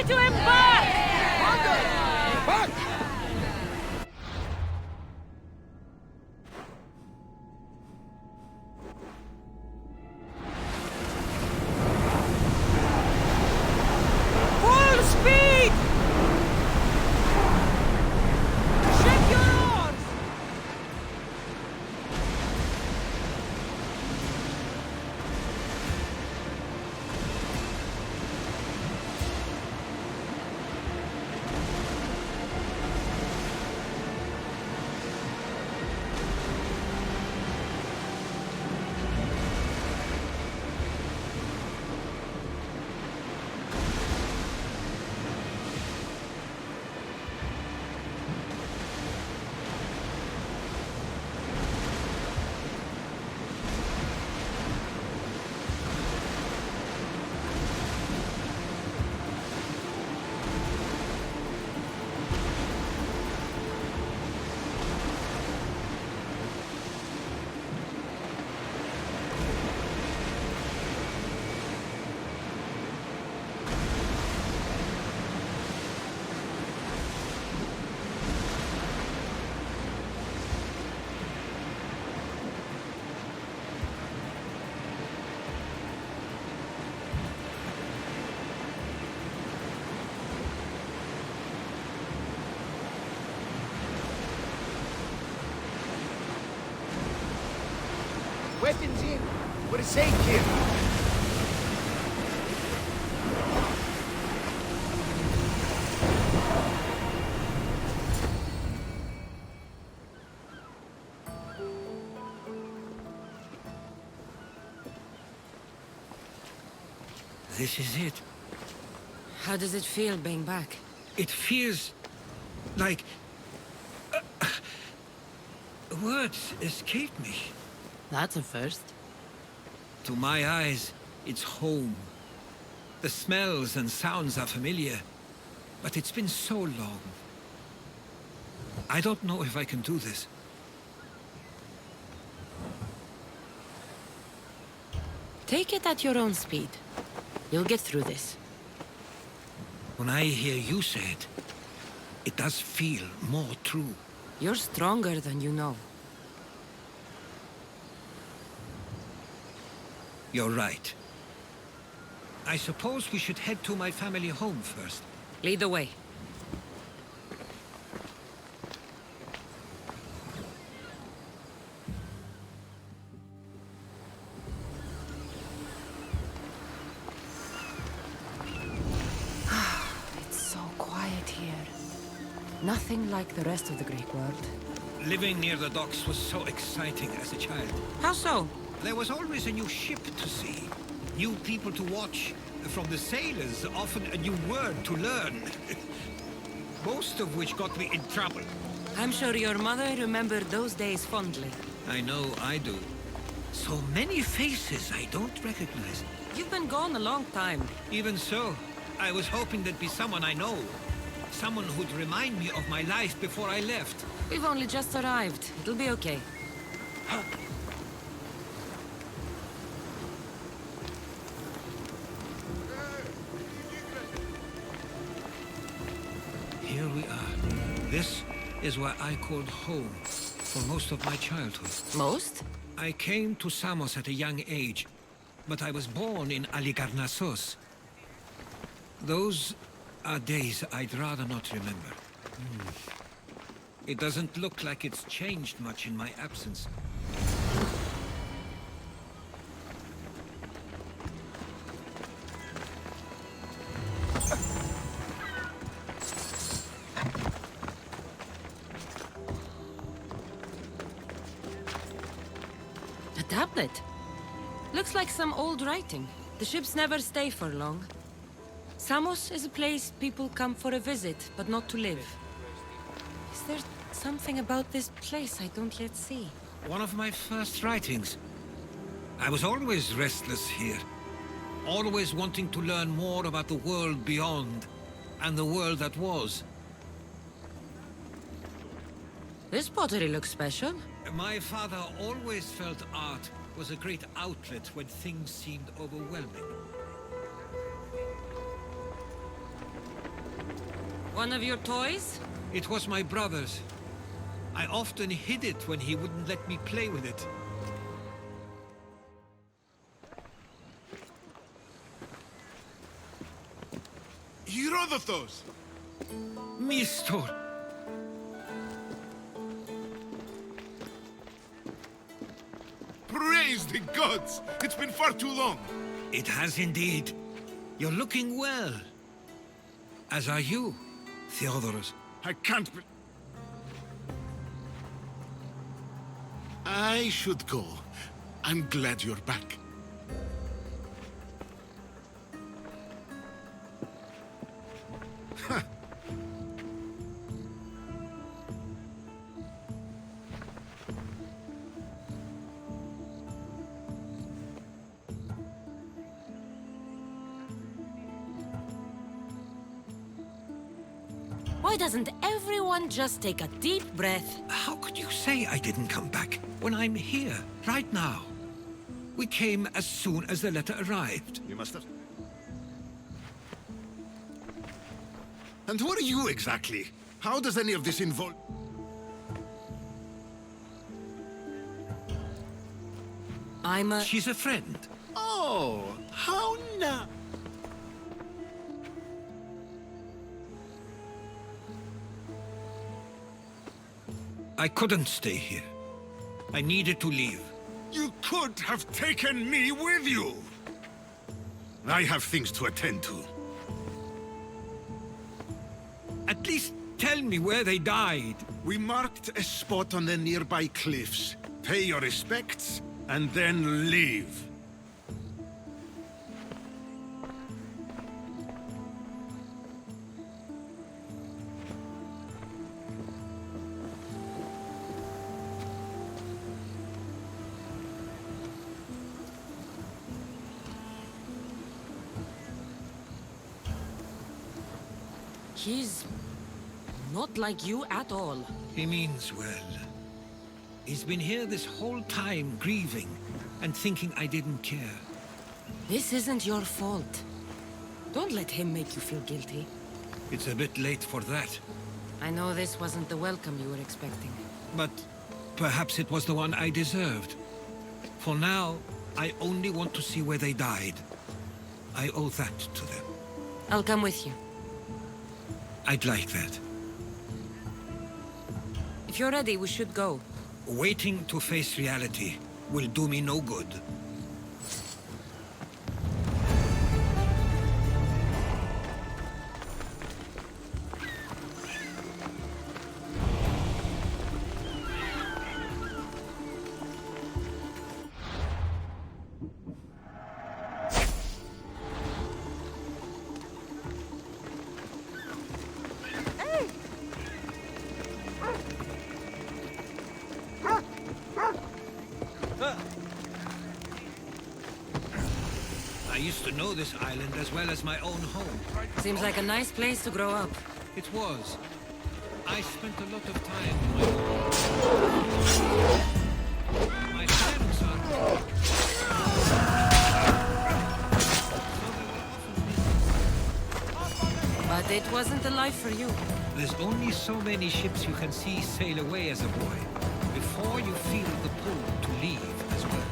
To embark! Back! Full speed! Check your oars! Weapons in. We're safe here. This is it. How does it feel being back? It feels like... words escape me. That's a first. To my eyes, it's home. The smells and sounds are familiar, but it's been so long. I don't know if I can do this. Take it at your own speed. You'll get through this. When I hear you say it, it does feel more true. You're stronger than you know. You're right. I suppose we should head to my family home first. Lead the way. It's so quiet here. Nothing like the rest of the Greek world. Living near the docks was so exciting as a child. How so? There was always a new ship to see, new people to watch, from the sailors, often a new word to learn. Most of which got me in trouble. I'm sure your mother remembered those days fondly. I know I do. So many faces I don't recognize. You've been gone a long time. Even so, I was hoping there'd be someone I know. Someone who'd remind me of my life before I left. We've only just arrived. It'll be okay. Here we are. This is where I called home for most of my childhood. Most? I came to Samos at a young age, but I was born in Aligarnassos. Those are days I'd rather not remember. It doesn't look like it's changed much in my absence. A tablet? Looks like some old writing. The ships never stay for long. Samos is a place people come for a visit, but not to live. Is there something about this place I don't yet see? One of my first writings. I was always restless here. Always wanting to learn more about the world beyond, and the world that was. This pottery looks special. My father always felt art was a great outlet when things seemed overwhelming. One of your toys? It was my brother's. I often hid it when he wouldn't let me play with it. Herodotos! Mistor! Praise the gods! It's been far too long. It has indeed. You're looking well. As are you, Theodoros. I can't be... I should go. I'm glad you're back. Why doesn't everyone just take a deep breath? How could you say I didn't come back when I'm here, right now? We came as soon as the letter arrived. You must have... And who are you exactly? How does any of this involve... I'm a... She's a friend. Oh, how now? I couldn't stay here. I needed to leave. You could have taken me with you! I have things to attend to. At least tell me where they died. We marked a spot on the nearby cliffs. Pay your respects, and then leave. He's not like you at all. He means well. He's been here this whole time, grieving, and thinking I didn't care. This isn't your fault. Don't let him make you feel guilty. It's a bit late for that. I know this wasn't the welcome you were expecting. But perhaps it was the one I deserved. For now, I only want to see where they died. I owe that to them. I'll come with you. I'd like that. If you're ready, we should go. Waiting to face reality will do me no good. used to know this island as well as my own home. Seems like a nice place to grow up. It was. I spent a lot of time in my home. My parents are... But it wasn't a life for you. There's only so many ships you can see sail away as a boy, before you feel the pull to leave as well.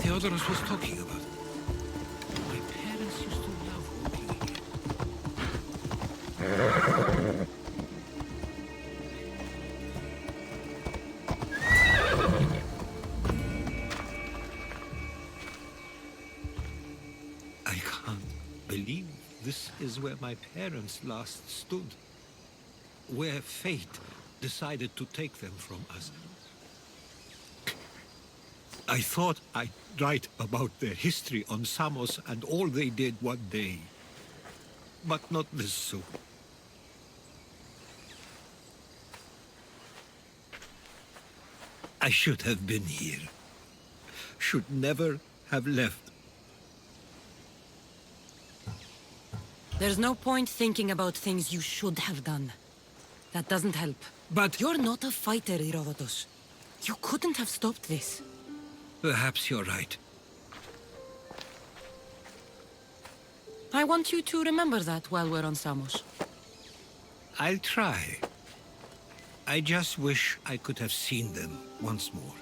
Theodorus was talking about. My parents used to love walking here. I can't believe this is where my parents last stood. Where fate decided to take them from us. I thought I'd write about their history on Samos and all they did one day. But not this soon. I should have been here. Should never have left. There's no point thinking about things you should have done. That doesn't help. But You're not a fighter, Herodotus. You couldn't have stopped this. perhaps you're right. I want you to remember that while we're on Samos. I'll try. I just wish I could have seen them once more.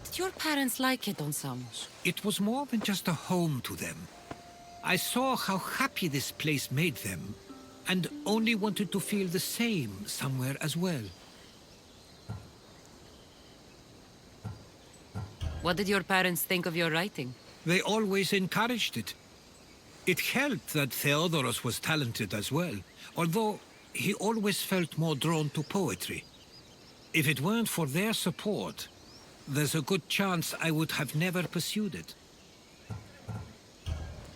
Did your parents like it on Samos? It was more than just a home to them. I saw how happy this place made them, and only wanted to feel the same somewhere as well. What did your parents think of your writing? They always encouraged it. It helped that Theodorus was talented as well, although he always felt more drawn to poetry. If it weren't for their support, there's a good chance I would have never pursued it.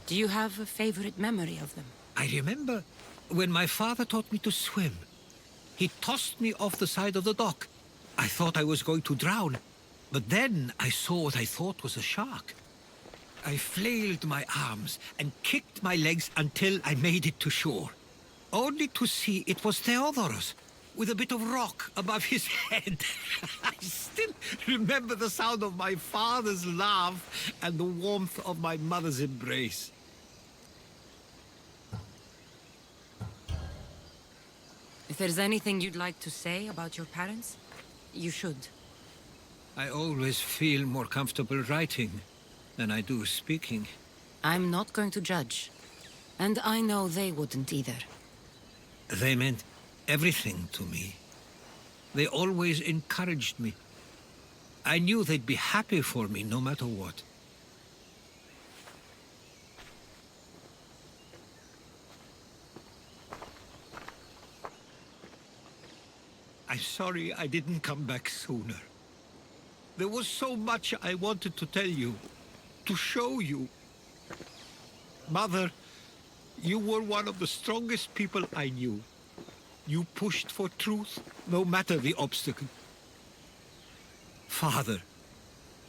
Do you have a favorite memory of them? I remember when my father taught me to swim. He tossed me off the side of the dock. I thought I was going to drown, but then I saw what I thought was a shark. I flailed my arms and kicked my legs until I made it to shore, only to see it was Theodorus. with a bit of rock above his head. I still remember the sound of my father's laugh and the warmth of my mother's embrace. If there's anything you'd like to say about your parents, you should. I always feel more comfortable writing than I do speaking. I'm not going to judge. And I know they wouldn't either. They meant everything to me. They always encouraged me. I knew they'd be happy for me no matter what. I'm sorry I didn't come back sooner. There was so much I wanted to tell you, to show you. Mother, you were one of the strongest people I knew. You pushed for truth, no matter the obstacle. Father,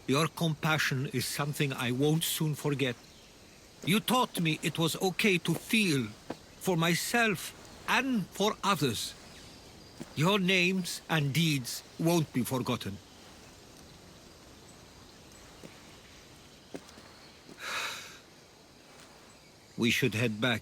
your compassion is something I won't soon forget. You taught me it was okay to feel, for myself and for others. Your names and deeds won't be forgotten. We should head back.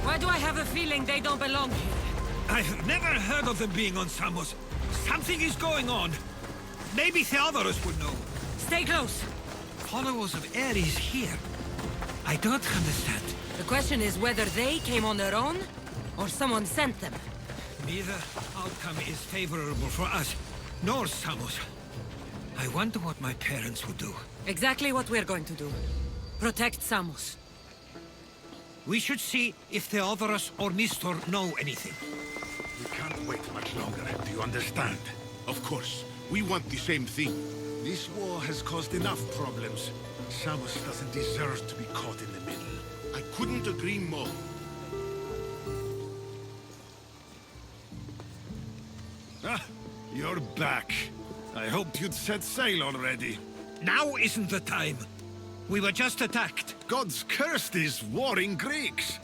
Why do I have a feeling they don't belong here? I've never heard of them being on Samos. Something is going on. Maybe Theodorus would know. Stay close. Followers of Ares here. I don't understand. The question is whether they came on their own, or someone sent them. Neither outcome is favorable for us, nor Samos. I wonder what my parents would do. Exactly what we're going to do. Protect Samos. We should see if Theodorus or Mistor know anything. We can't wait much longer, do you understand? Of course. We want the same thing. This war has caused enough problems. Samos doesn't deserve to be caught in the middle. I couldn't agree more. Ah, you're back. I hoped you'd set sail already. Now isn't the time. We were just attacked. God's cursed these warring Greeks.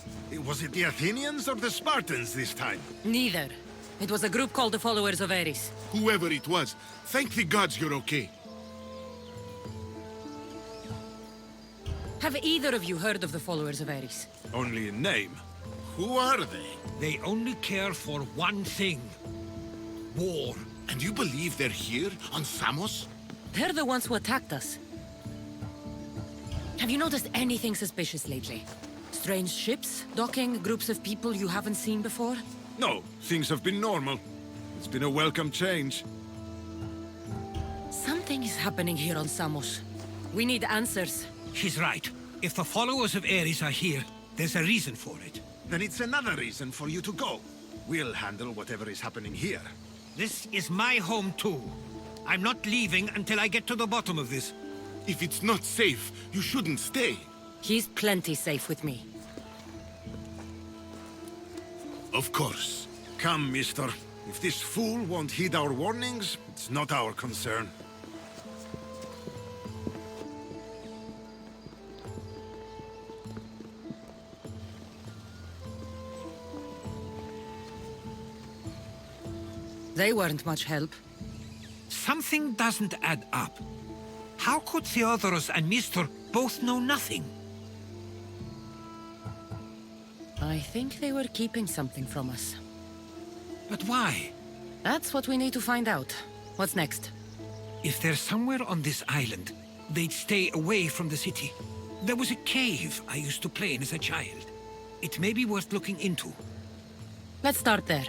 Was it the Athenians or the Spartans this time? Neither. It was a group called the Followers of Ares. Whoever it was, thank the gods you're okay. Have either of you heard of the Followers of Ares? Only in name. Who are they? They only care for one thing. War. And you believe they're here, on Samos? They're the ones who attacked us. Have you noticed anything suspicious lately? Strange ships, docking, groups of people you haven't seen before? No, things have been normal. It's been a welcome change. Something is happening here on Samos. We need answers. She's right. If the followers of Ares are here, there's a reason for it. Then it's another reason for you to go. We'll handle whatever is happening here. This is my home too. I'm not leaving until I get to the bottom of this. If it's not safe, you shouldn't stay. He's plenty safe with me. Of course. Come, mister. If this fool won't heed our warnings, it's not our concern. They weren't much help. Something doesn't add up. How could Theodorus and Mistor both know nothing? I think they were keeping something from us. But why? That's what we need to find out. What's next? If they're somewhere on this island, they'd stay away from the city. There was a cave I used to play in as a child. It may be worth looking into. Let's start there.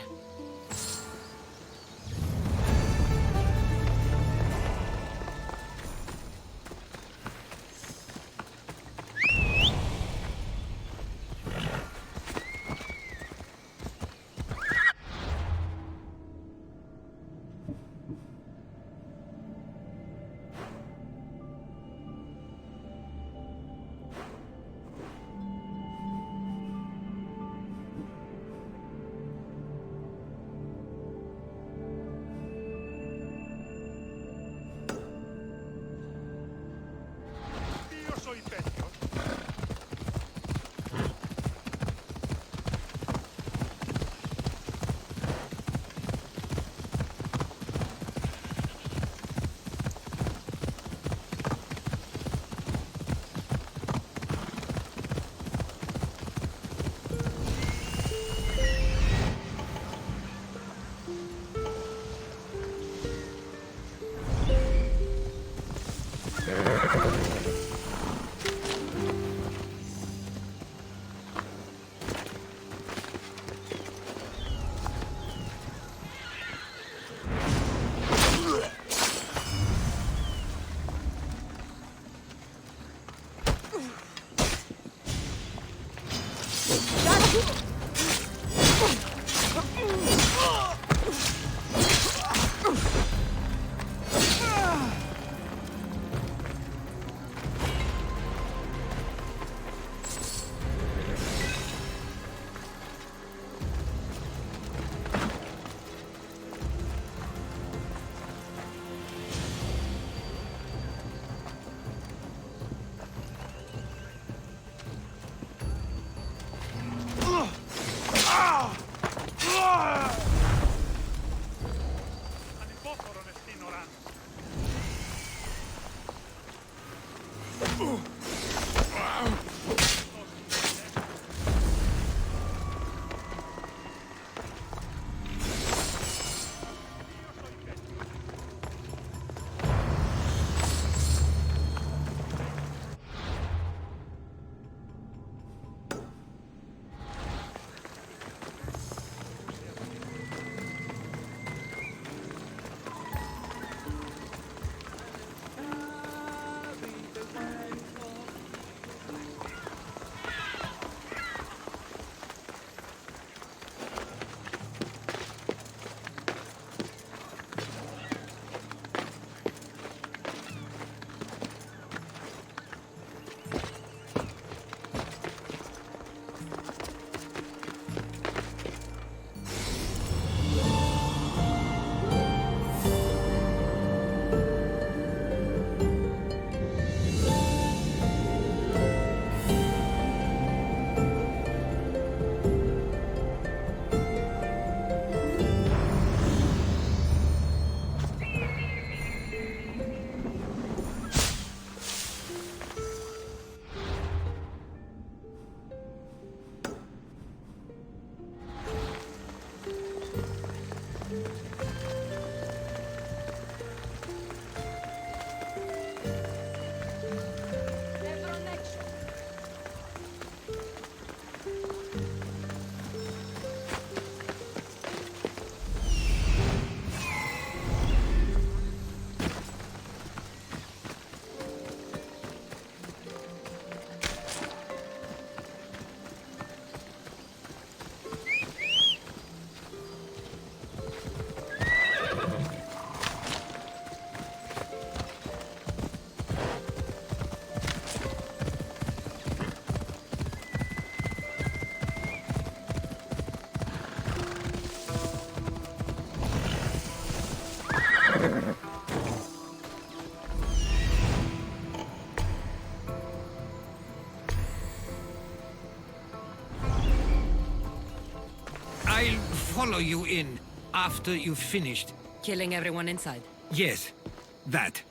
I'll follow you in after you've finished. Killing everyone inside. Yes, that.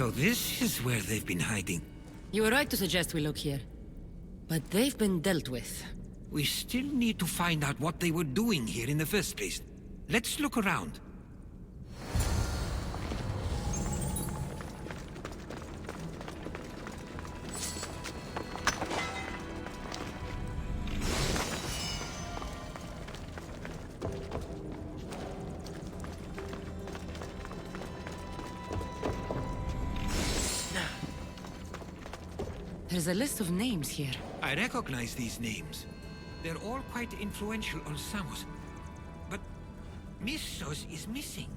So this is where they've been hiding. You were right to suggest we look here. But they've been dealt with. We still need to find out what they were doing here in the first place. Let's look around. There's a list of names here. I recognize these names. They're all quite influential on Samos. But Missos is missing.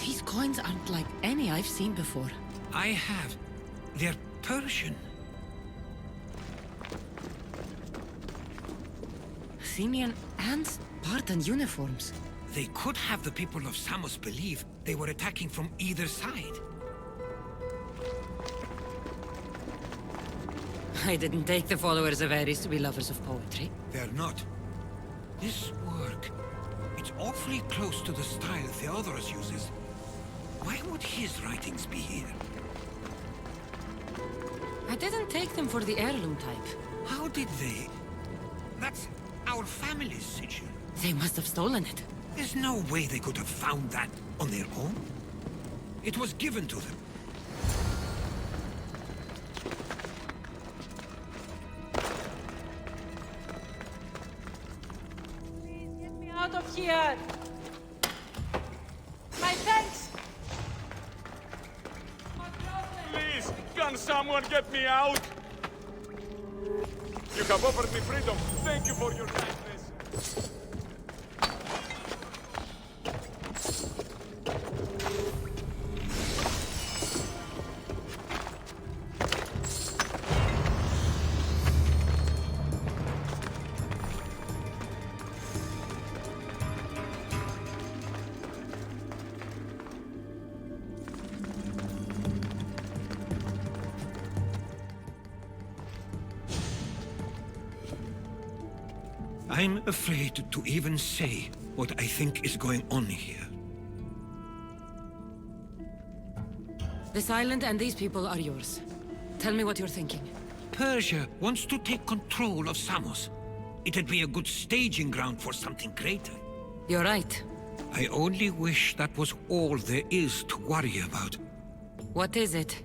These coins aren't like any I've seen before. I have. They're Persian. Athenian and Spartan uniforms. They could have the people of Samos believe they were attacking from either side. I didn't take the followers of Ares to be lovers of poetry. They're not. This work, it's awfully close to the style Theodorus uses. Why would his writings be here? I didn't take them for the heirloom type. How did they? That's our family's sigil. They must have stolen it. There's no way they could have found that on their own. It was given to them. Out of here! My thanks! Please, can someone get me out? You have offered me freedom. Thank you for your kindness. I'm afraid to even say what I think is going on here. This island and these people are yours. Tell me what you're thinking. Persia wants to take control of Samos. It'd be a good staging ground for something greater. You're right. I only wish that was all there is to worry about. What is it?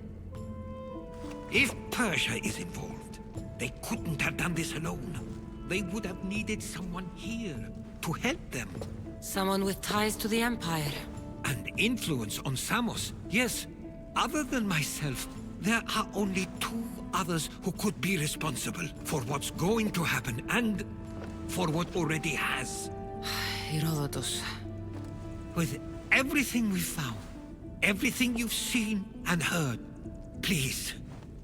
If Persia is involved, they couldn't have done this alone. They would have needed someone here to help them. Someone with ties to the Empire. And influence on Samos, yes. Other than myself, there are only two others who could be responsible for what's going to happen and for what already has. Herodotus. With everything we've found, everything you've seen and heard, please,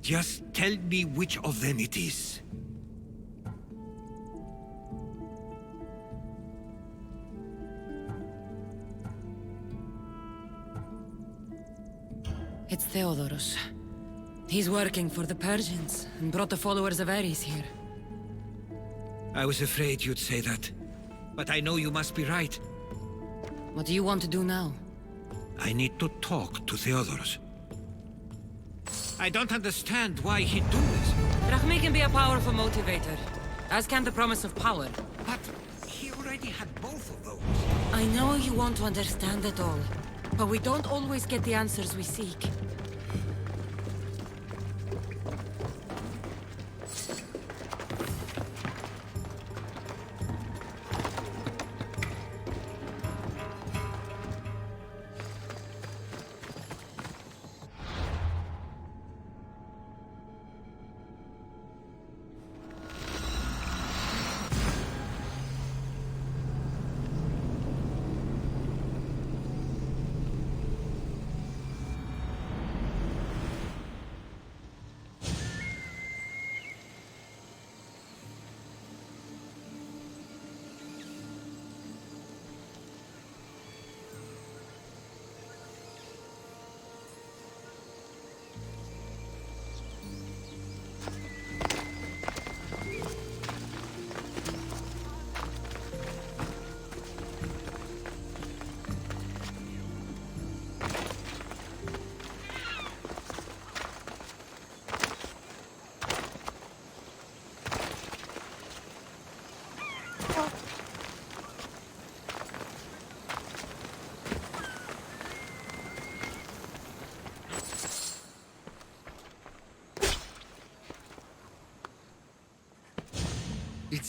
just tell me which of them it is. It's Theodorus. He's working for the Persians and brought the followers of Ares here. I was afraid you'd say that. But I know you must be right. What do you want to do now? I need to talk to Theodorus. I don't understand why he'd do this. Drachmi can be a powerful motivator, as can the promise of power. But he already had both of those. I know you want to understand it all, but we don't always get the answers we seek.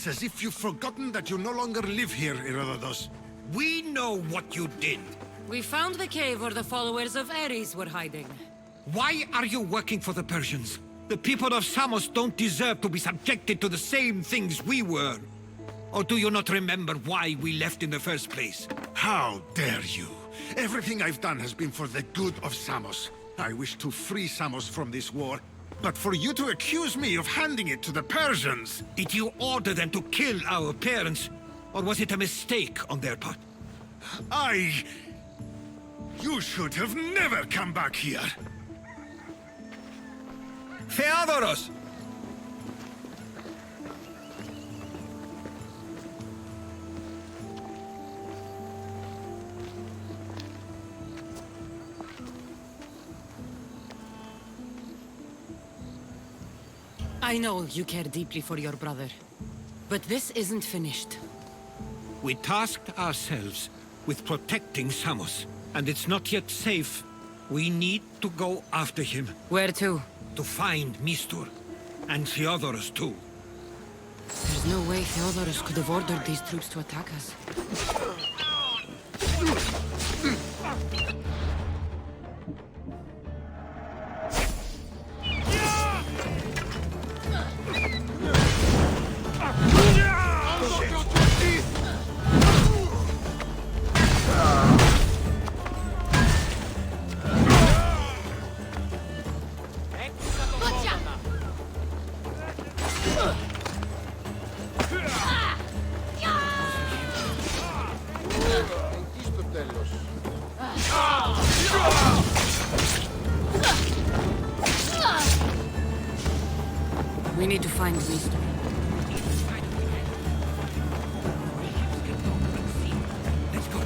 It's as if you've forgotten that you no longer live here, Herodotus. We know what you did. We found the cave where the followers of Ares were hiding. Why are you working for the Persians? The people of Samos don't deserve to be subjected to the same things we were. Or do you not remember why we left in the first place? How dare you? Everything I've done has been for the good of Samos. I wish to free Samos from this war. But for you to accuse me of handing it to the Persians... Did you order them to kill our parents? Or was it a mistake on their part? You should have never come back here! Theodoros! I know you care deeply for your brother. But this isn't finished. We tasked ourselves with protecting Samos, and it's not yet safe. We need to go after him. Where to? To find Mistur. And Theodorus too. There's no way Theodorus could have ordered these troops to attack us. We need to find Mistur. Let's go.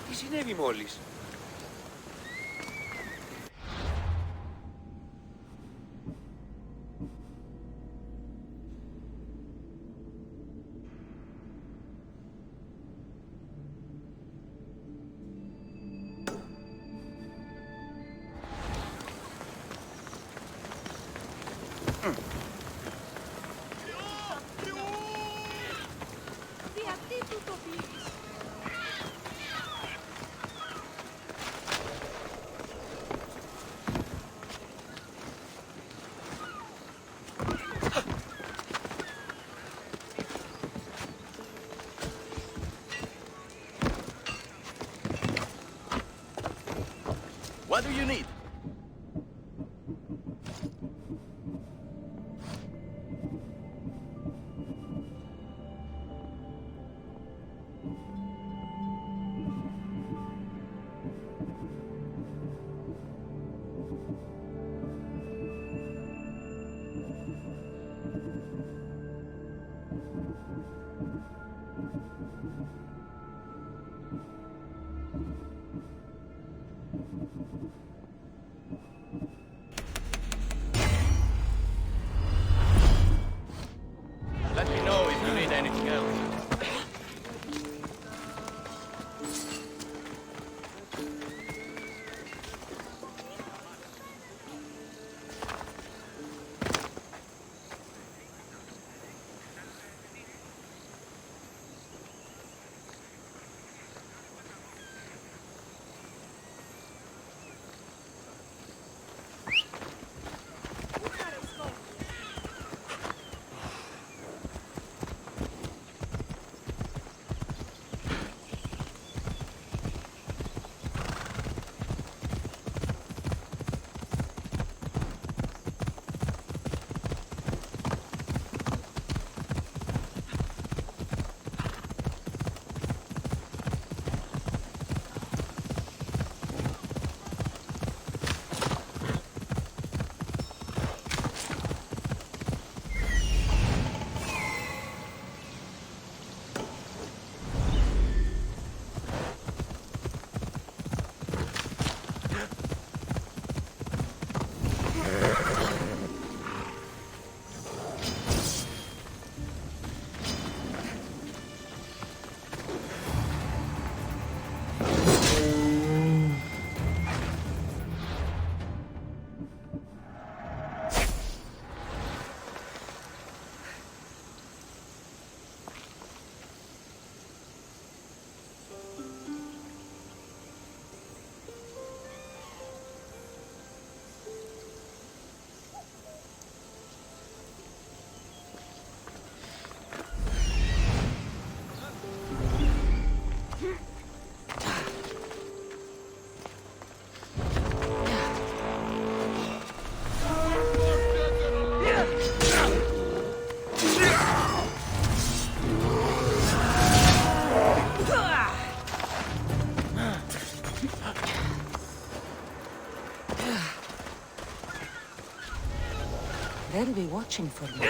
Τι συνέβη μόλις? What do you need? They'll be watching for me.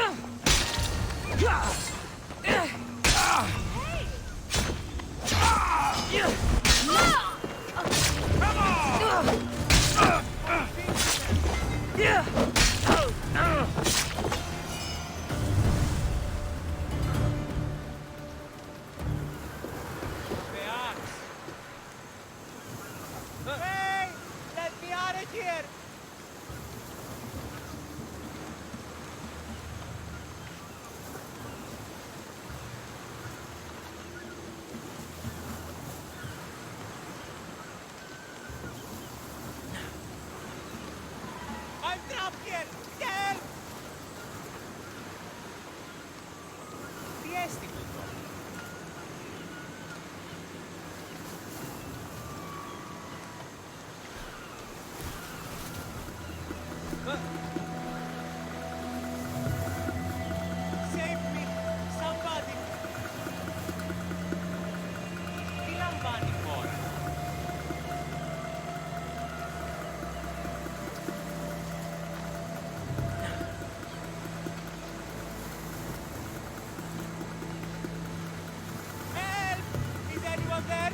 Hey! Let me out of here! I'm trapped here! Help! Tiesti tutto. Save me! Somebody! Ilang ba ni Cora? Help! Is anyone there?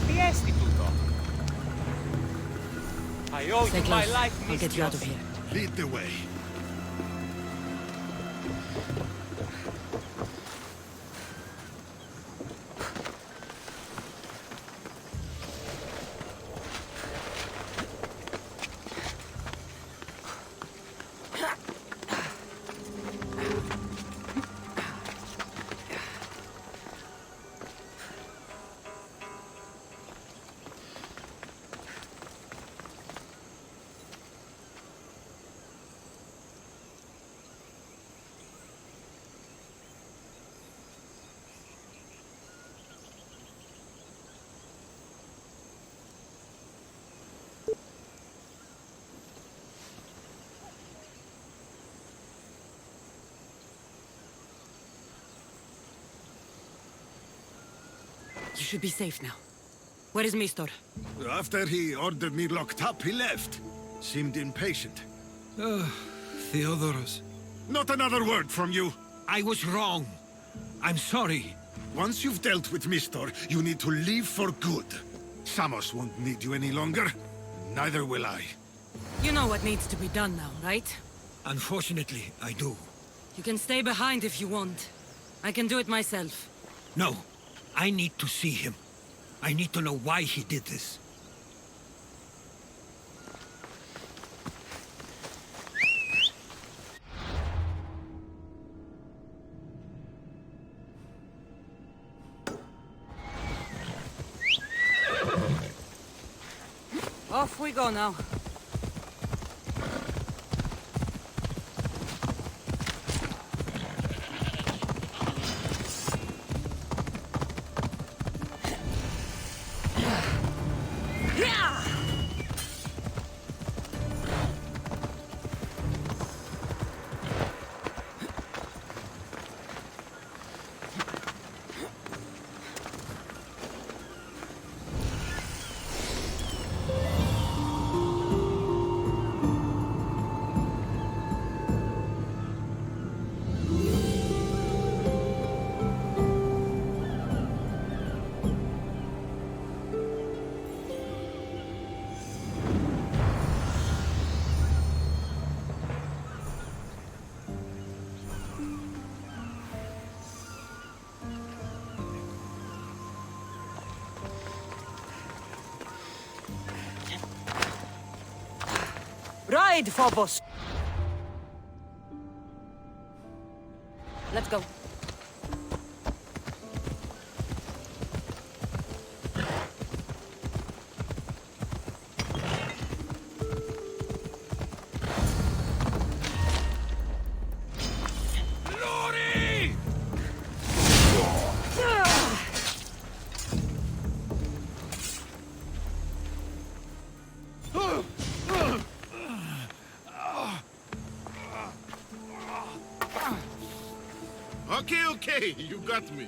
Tiesti tutto. I owe Stay you my close. life, I'll get you out of mistress. here. Lead the way. You should be safe now. Where is Mistor? After he ordered me locked up, he left. Seemed impatient. Theodoros, Not another word from you. I was wrong. I'm sorry. Once you've dealt with Mistor, you need to leave for good. Samos won't need you any longer. Neither will I. You know what needs to be done now, right? Unfortunately, I do. You can stay behind if you want. I can do it myself. No, I need to see him. I need to know why he did this. Off we go now. Ride, Phobos! Let's go. Okay, you got me.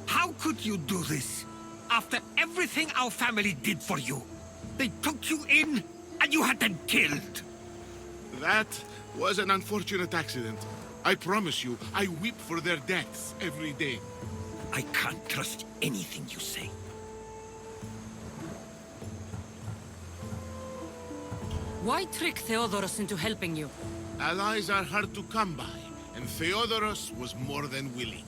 How could you do this? After everything our family did for you. They took you in, and you had them killed. That was an unfortunate accident. I promise you, I weep for their deaths every day. I can't trust anything you say. Why trick Theodoros into helping you? Allies are hard to come by, and Theodoros was more than willing.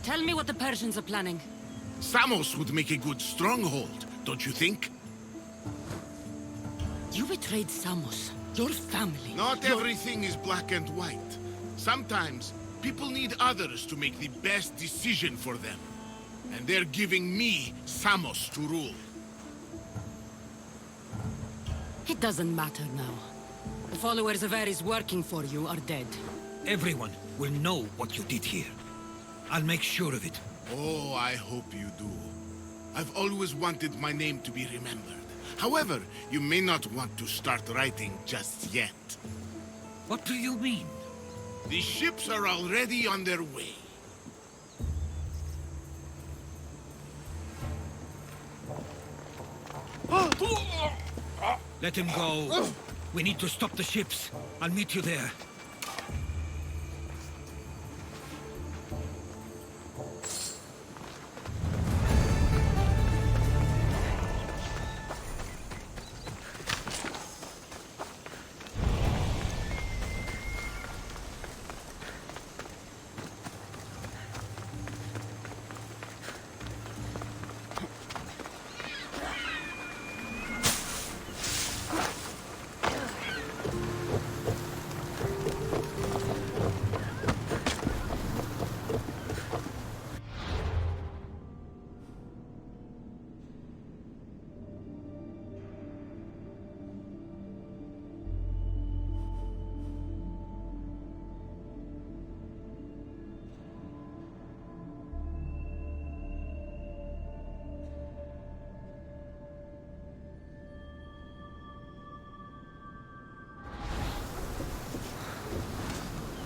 Tell me what the Persians are planning. Samos would make a good stronghold, don't you think? You betrayed Samos, your family. Not everything is black and white. Sometimes, people need others to make the best decision for them. And they're giving me Samos to rule. It doesn't matter now. The followers of Ares working for you are dead. Everyone will know what you did here. I'll make sure of it. Oh, I hope you do. I've always wanted my name to be remembered. However, you may not want to start writing just yet. What do you mean? The ships are already on their way. Let him go. We need to stop the ships. I'll meet you there.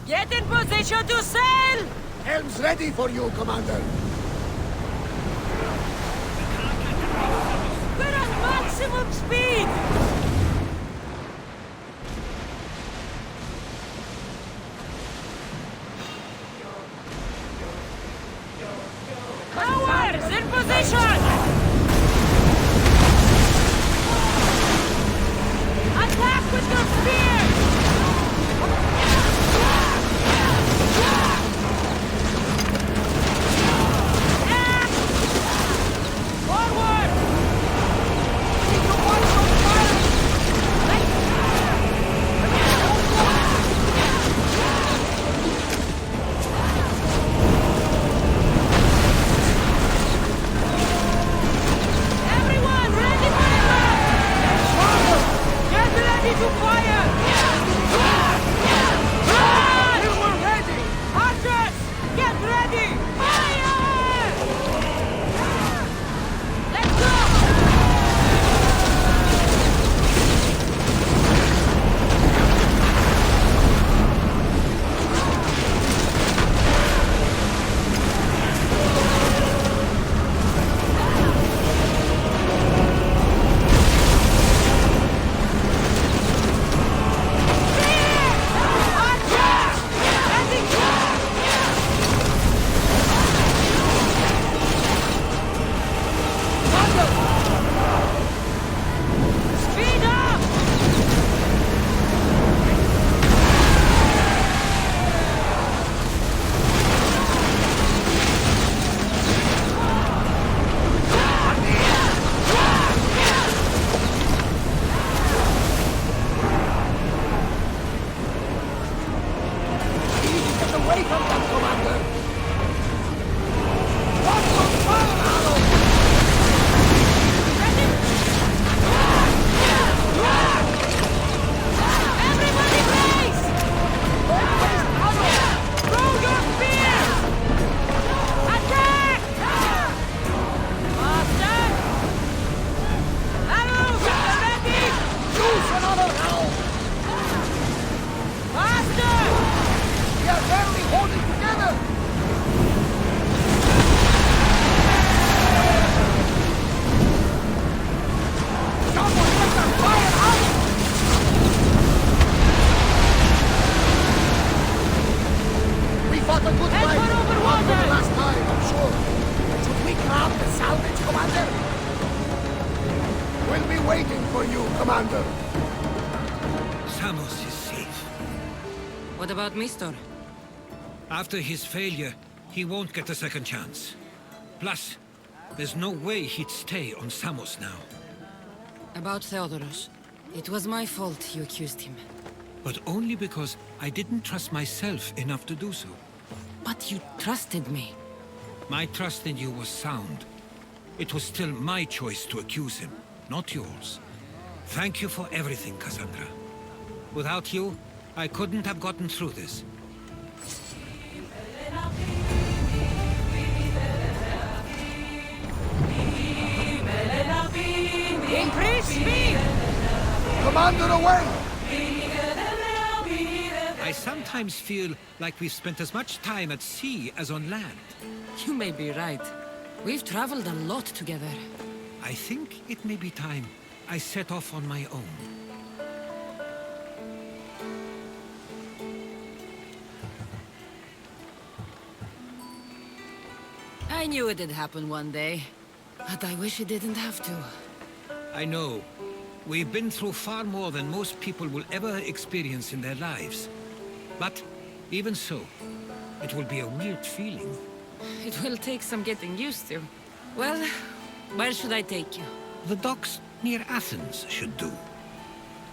Get in position to sail! Helm's ready for you, Commander. We're at maximum speed! Powers in position! Attack with your spears! Forward! Need to watch those fire Samos is safe. What about Mistor? After his failure, he won't get a second chance. Plus, there's no way he'd stay on Samos now. About Theodoros. It was my fault you accused him. But only because I didn't trust myself enough to do so. But you trusted me. My trust in you was sound. It was still my choice to accuse him, not yours. Thank you for everything, Cassandra. Without you, I couldn't have gotten through this. Increase speed! Commander, away! I sometimes feel like we've spent as much time at sea as on land. You may be right. We've traveled a lot together. I think it may be time I set off on my own. I knew it'd happen one day, but I wish it didn't have to. I know. We've been through far more than most people will ever experience in their lives. But, even so, it will be a weird feeling. It will take some getting used to. Well, where should I take you? The docks near Athens should do.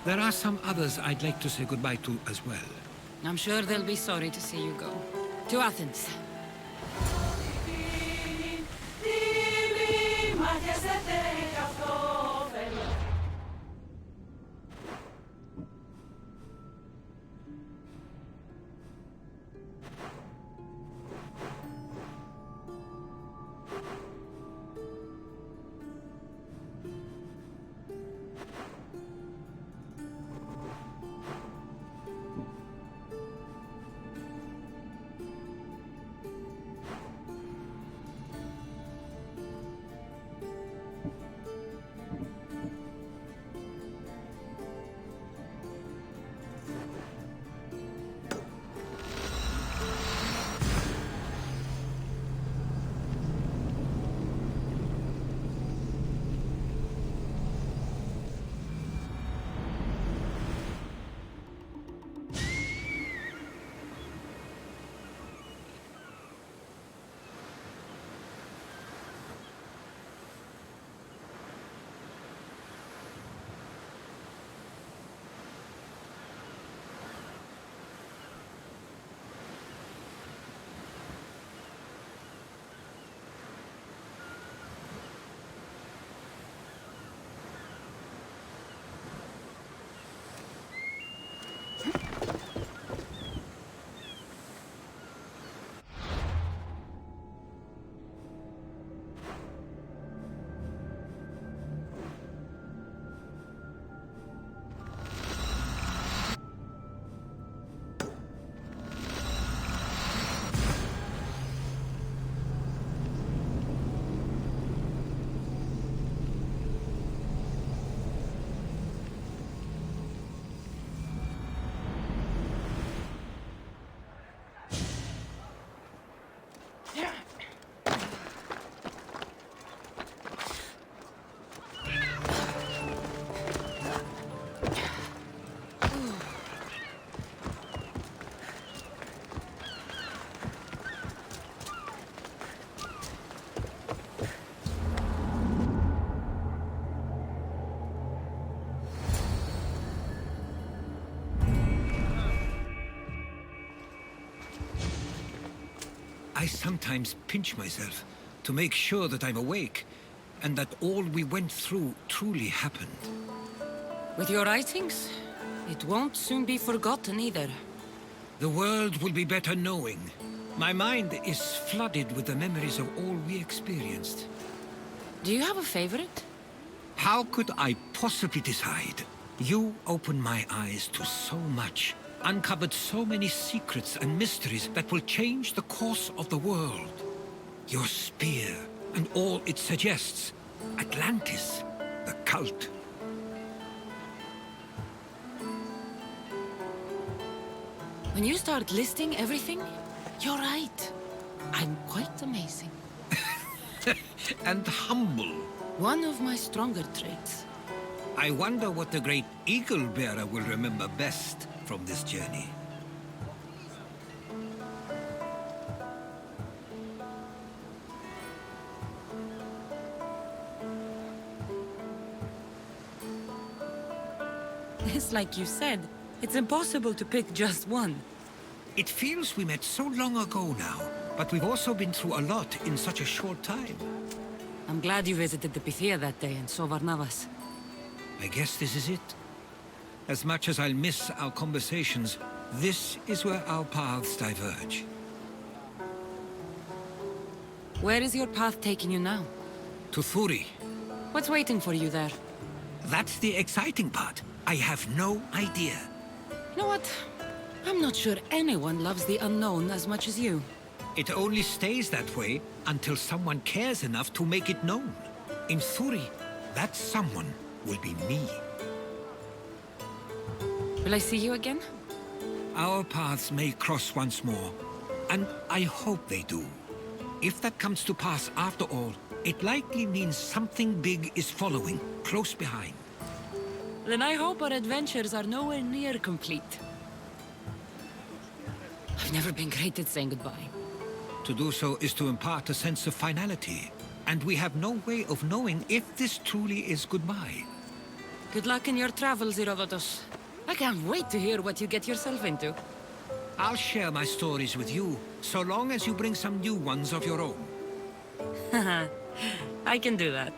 There are some others I'd like to say goodbye to as well. I'm sure they'll be sorry to see you go. To Athens. I sometimes pinch myself to make sure that I'm awake, and that all we went through truly happened. With your writings, it won't soon be forgotten either. The world will be better knowing. My mind is flooded with the memories of all we experienced. Do you have a favorite? How could I possibly decide? You opened my eyes to so much, uncovered so many secrets and mysteries that will change the course of the world. Your spear, and all it suggests. Atlantis, the cult. When you start listing everything, you're right. I'm quite amazing. And humble. One of my stronger traits. I wonder what the great eagle bearer will remember best from this journey. It's like you said. It's impossible to pick just one. It feels we met so long ago now, but we've also been through a lot in such a short time. I'm glad you visited the Pythia that day and saw Varnavas. I guess this is it. As much as I'll miss our conversations, this is where our paths diverge. Where is your path taking you now? To Thuri. What's waiting for you there? That's the exciting part. I have no idea. You know what? I'm not sure anyone loves the unknown as much as you. It only stays that way until someone cares enough to make it known. In Thuri, that someone will be me. Will I see you again? Our paths may cross once more, and I hope they do. If that comes to pass after all, it likely means something big is following, close behind. Then I hope our adventures are nowhere near complete. I've never been great at saying goodbye. To do so is to impart a sense of finality, and we have no way of knowing if this truly is goodbye. Good luck in your travels, Herodotus. I can't wait to hear what you get yourself into. I'll share my stories with you, so long as you bring some new ones of your own. I can do that.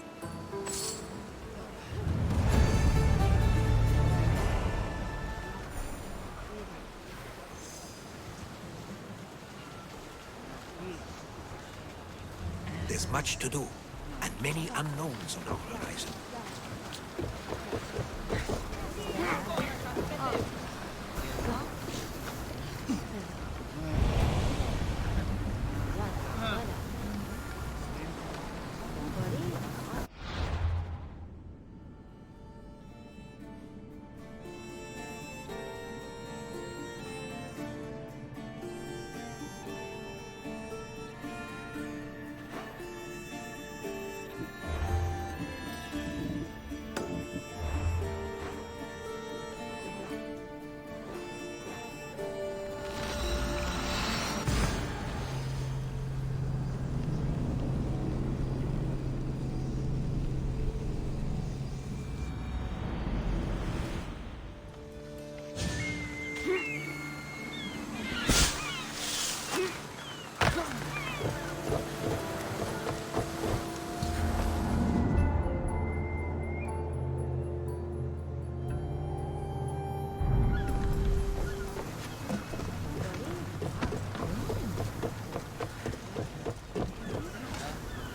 There's much to do, and many unknowns on our horizon.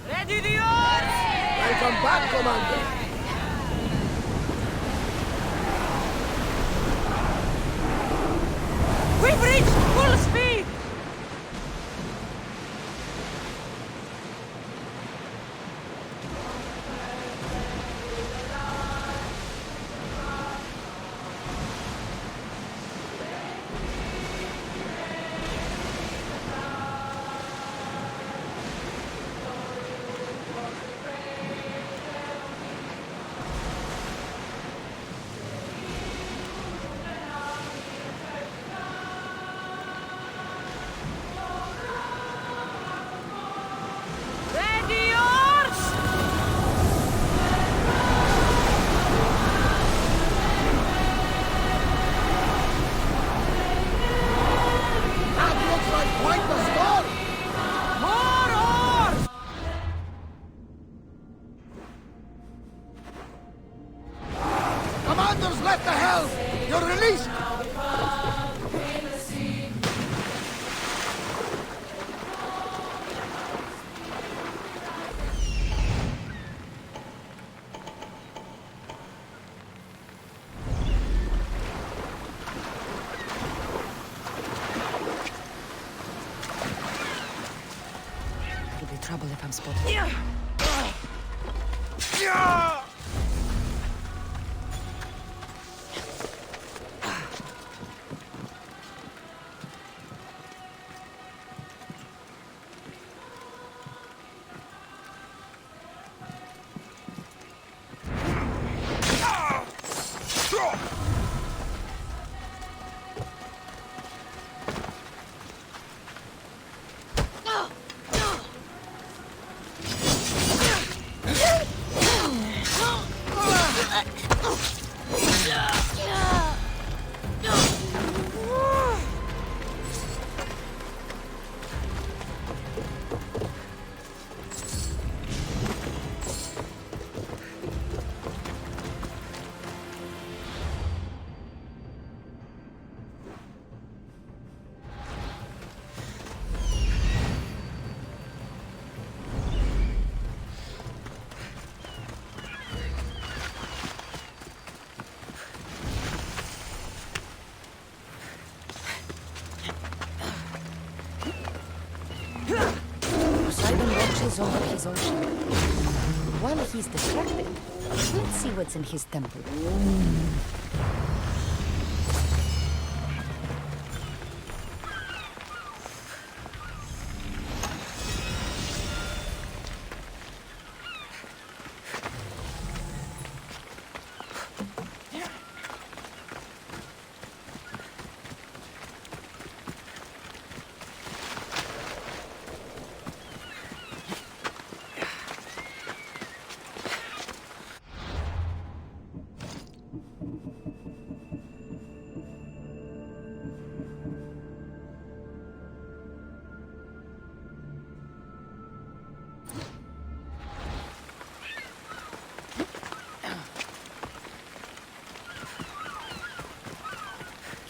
Ready the oars! Welcome back, Commander. We've reached full speed! Ready oars! That looks like quite the storm. More oars! Commander's left the helm. You're released. It'll be trouble if I'm spotted. his ocean. While he's distracted, let's see what's in his temple.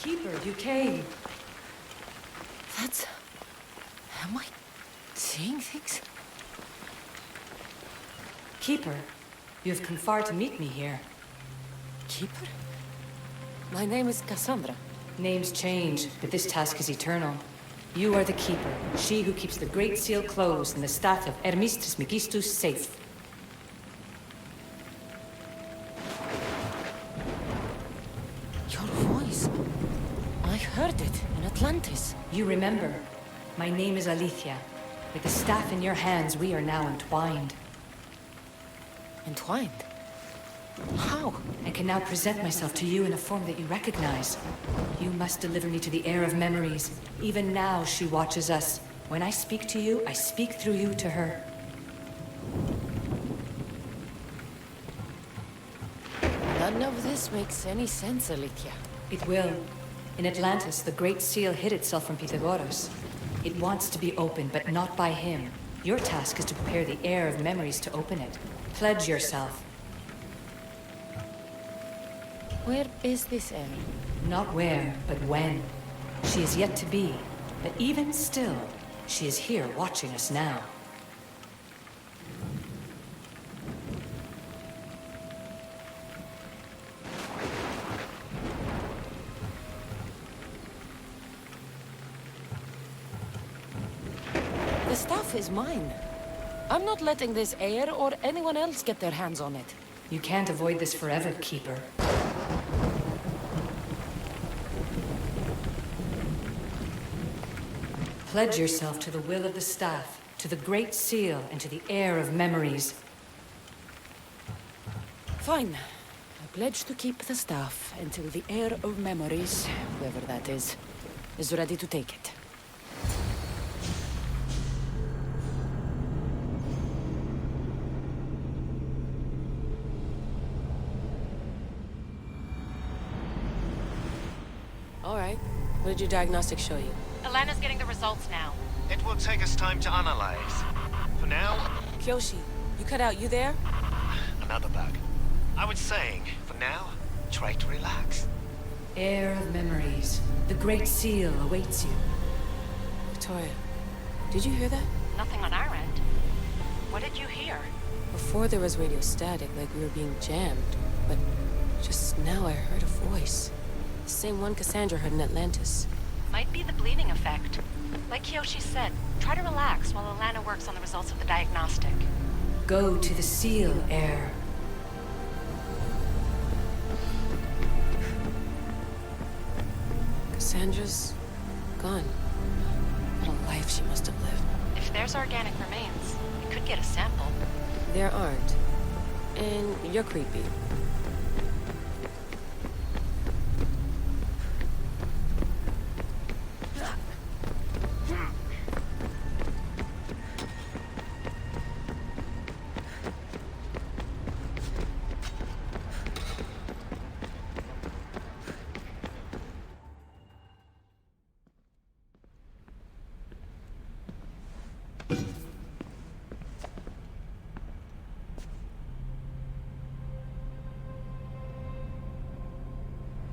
Keeper, you came. That's... Am I seeing things? Keeper, you have come far to meet me here. Keeper? My name is Cassandra. Names change, but this task is eternal. You are the Keeper, she who keeps the Great Seal closed and the staff of Hermes Trismegistus safe. Your voice. I heard it in Atlantis. You remember. My name is Alethea. With the staff in your hands, we are now entwined. Entwined? How? I can now present myself to you in a form that you recognize. You must deliver me to the heir of memories. Even now, she watches us. When I speak to you, I speak through you to her. None of this makes any sense, Alethea. It will. In Atlantis, the Great Seal hid itself from Pythagoras. It wants to be opened, but not by him. Your task is to prepare the heir of memories to open it. Pledge yourself. Where is this heir? Not where, but when. She is yet to be. But even still, she is here watching us now. The staff is mine. I'm not letting this heir or anyone else get their hands on it. You can't avoid this forever, Keeper. Pledge yourself to the will of the staff, to the Great Seal, and to the heir of memories. Fine. I pledge to keep the staff until the heir of memories, whoever that is ready to take it. All right. What did your diagnostics show you? Alana's getting the results now. It will take us time to analyze. For now... Kyoshi, you cut out. You there? Another bug. I was saying, for now, try to relax. Heir of memories. The Great Seal awaits you. Victoria, did you hear that? Nothing on our end. What did you hear? Before there was radio static, like we were being jammed. But just now I heard a voice. The same one Cassandra heard in Atlantis. Might be the bleeding effect. Like Kyoshi said, try to relax while Alana works on the results of the diagnostic. Go to the Seal, heir. Cassandra's gone. What a life she must have lived. If there's organic remains, we could get a sample. There aren't. And you're creepy.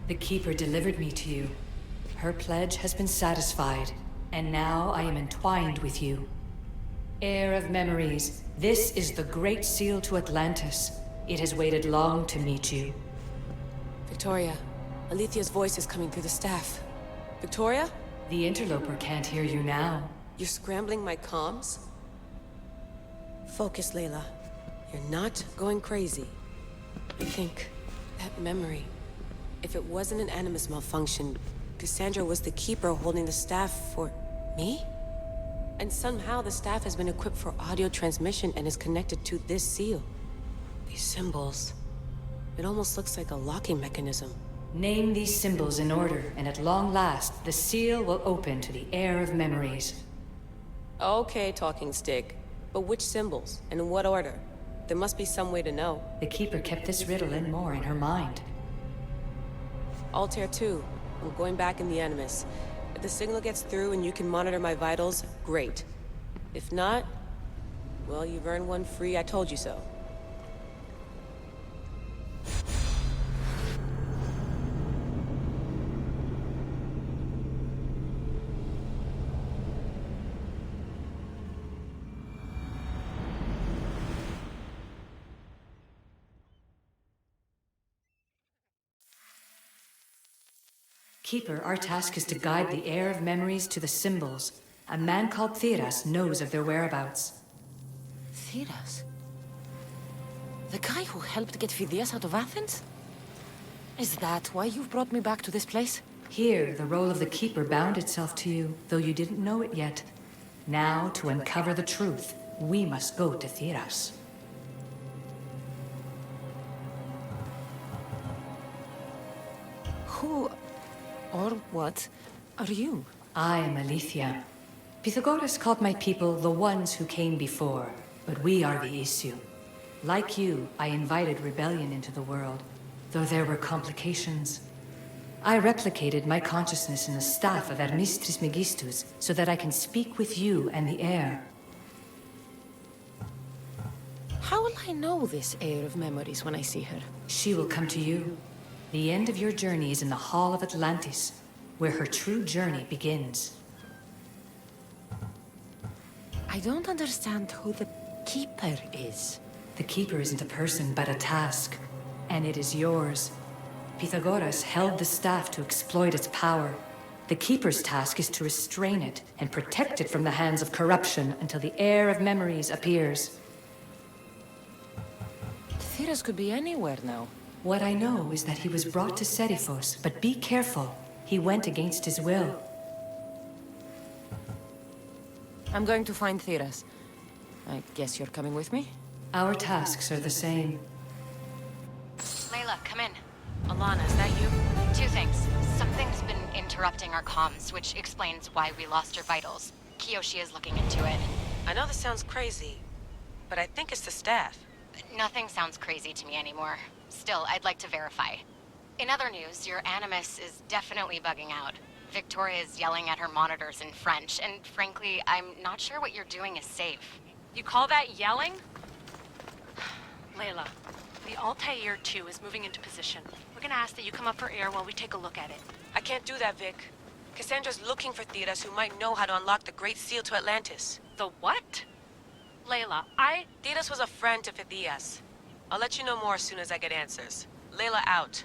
The Keeper delivered me to you. Her pledge has been satisfied, and now I am entwined with you. Heir of memories, this is the Great Seal to Atlantis. It has waited long to meet you. Victoria, Alethea's voice is coming through the staff. Victoria? The interloper can't hear you now. You're scrambling my comms? Focus, Layla. You're not going crazy. I think that memory. If it wasn't an Animus malfunction, Cassandra was the keeper holding the staff for me? And somehow the staff has been equipped for audio transmission and is connected to this seal. These symbols. It almost looks like a locking mechanism. Name these symbols in order, and at long last, the seal will open to the air of memories. Okay, talking stick. But which symbols? And in what order? There must be some way to know. The Keeper kept this riddle and more in her mind. Altair 2. I'm going back in the Animus. If the signal gets through and you can monitor my vitals, great. If not, well, you've earned one free I told you so. Keeper, our task is to guide the air of memories to the symbols. A man called Theras knows of their whereabouts. Theras? The guy who helped get Phidias out of Athens? Is that why you've brought me back to this place? Here, the role of the Keeper bound itself to you, though you didn't know it yet. Now, to uncover the truth, we must go to Theras. Who... or what are you? I am Aletheia. Pythagoras called my people the ones who came before, but we are the issue. Like you, I invited rebellion into the world, though there were complications. I replicated my consciousness in the staff of Hermistris Megistus so that I can speak with you and the air. How will I know this air of memories when I see her? She will come to you. The end of your journey is in the Hall of Atlantis, where her true journey begins. I don't understand who the Keeper is. The Keeper isn't a person, but a task. And it is yours. Pythagoras held the staff to exploit its power. The Keeper's task is to restrain it and protect it from the hands of corruption until the air of memories appears. Theras could be anywhere now. What I know is that he was brought to Seriphos, but be careful. He went against his will. I'm going to find Theras. I guess you're coming with me? Our tasks are the same. Layla, come in. Alana, is that you? Two things. Something's been interrupting our comms, which explains why we lost your vitals. Kiyoshi is looking into it. I know this sounds crazy, but I think it's the staff. Nothing sounds crazy to me anymore. Still, I'd like to verify. In other news, your Animus is definitely bugging out. Victoria is yelling at her monitors in French, and frankly, I'm not sure what you're doing is safe. You call that yelling? Layla, the Altair 2 is moving into position. We're gonna ask that you come up for air while we take a look at it. I can't do that, Vic. Cassandra's looking for Theras who might know how to unlock the Great Seal to Atlantis. The what? Layla, Theras was a friend to Phidias. I'll let you know more as soon as I get answers. Layla out.